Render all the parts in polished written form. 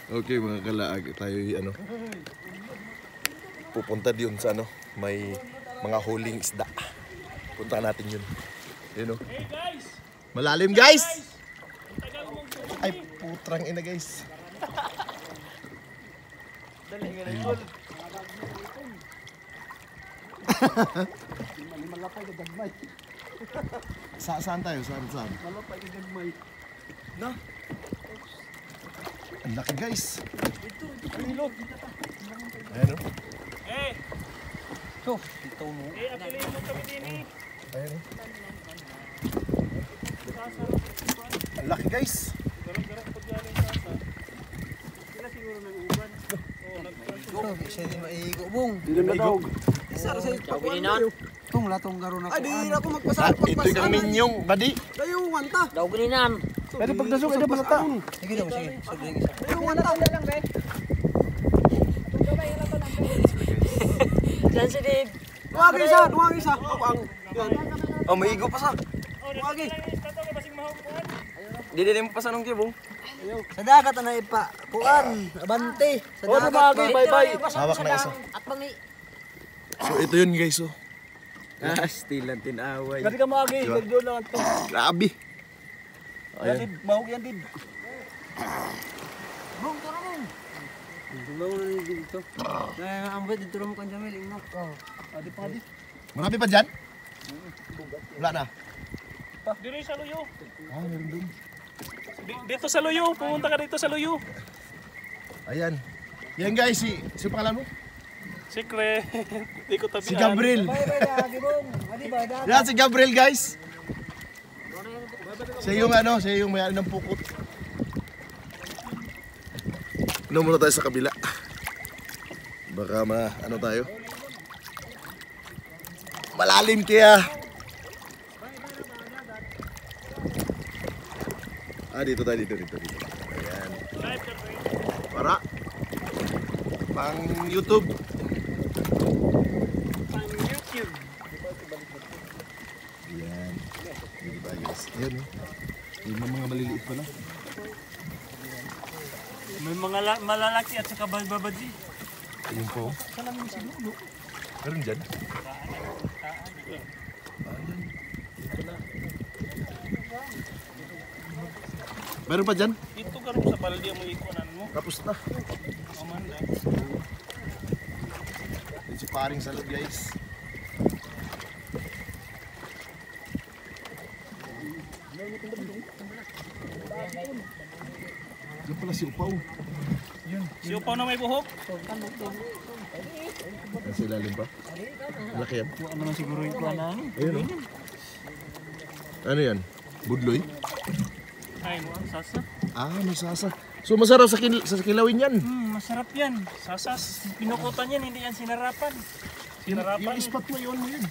Okay mga kalaag, tayo ano pupunta diyon sa ano, may mga huling isda. Punta natin yun. Yun o. Hey guys! Malalim guys! Ay putrang ina guys. Dali nga rin yun. Malapay ka gagmay. Saan tayo? Saan? Malapay ka gagmay. Na? Ang laki guys. Ito, kalilog. Ayan o. Eh! So, ito mo. Eh, apiliin mo kami din eh. Ayan o. Ang laki guys. Garang-garang pag galing sasa. Sila siguro nag-uban. Oo, nag-uban. Siya di maigo bong. Hindi na daw. Isa sa pagkuhan. Tung latong garo na ko. Ay, di na ako magpasal. Ito yung minyong badi. Dayuwan ta. Daw gininan. Pwede pagdasok, ito balata. Sige daw, sige. Sobrang isa. Dayuwan ta. Sensitive. Duwag isa. Ang. Oh, maigo pa sa. Duwag eh. Di mo pa sa nung kibong. Sa dagat na ipa. Kuan. Abante. Sa dagat. Bye-bye. Hawak na isa. At bangi. So ito yun guys oh. Still ang tinaway. Kasi ka maagi, nag-doon lang ito. Grabe. Yan din, mahog yan din. Bong, tara bong. Bong na dito. Kaya ang bed dito mo kan Jamil ingno. Adi pa adi. Marami pa dyan? Wala na. Dito sa Luyo. Ah, meron dun. Dito sa Luyo, pumunta ka dito sa Luyo. Ayan. Yan guys, si pangalan mo? Secret. Di ko tabihan. Si Gabriel. Bye-bye lagi bong. Adi ba dagat. Yan si Gabriel guys. Siya yung ano, siya yung may-ari ng pukot. Ano muna tayo sa kabila. Baka ano tayo. Malalim kaya. Dito tayo, dito. Ayan. Para pang YouTube. YouTube. Ayan. Diba guys? Ayan eh. Yung mga maliliit pala. May mga malalaki at saka babadji. Ayun po. Saan namin si Lulu? Meron dyan. Meron pa dyan? Ito karon sa balde mo ikunan mo. Tapos na. Amanda. Yung si paring salad guys. Yan pala si Upaw. Si Upaw na may buhok. Nasa ilalim pa. Malaki yan. Ano naman siguro yung kuha na. Ayun o. Ano yan? Budloy? Ay, sasa. May sasa. So masarap sa kilawin yan. Masarap yan. Sasas. Pinukutan yan, hindi yan sinarapan. Sinarapan. Yung spot mo yun mo yun.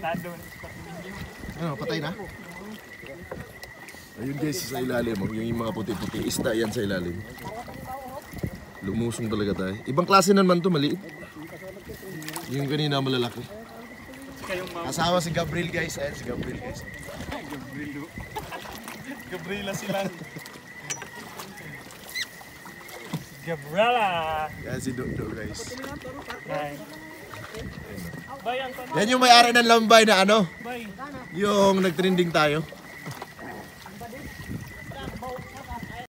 Nandun. Ano, patay na? Ayun guys, sa ilalim. Yung mga puti-puti. Isda yan sa ilalim. Lumusong talaga tayo. Ibang klase naman to, maliit. Yung kanina malalaki. Asawa si Gabriel guys. Ayan si Gabriel guys. Gabriel. Gabriela sila. Gabriela. Yan si Dodo guys. Bye. Bye, Anton. Yan yung may-ari ng Lambay na ano. Bye. Yung nagtrending tayo.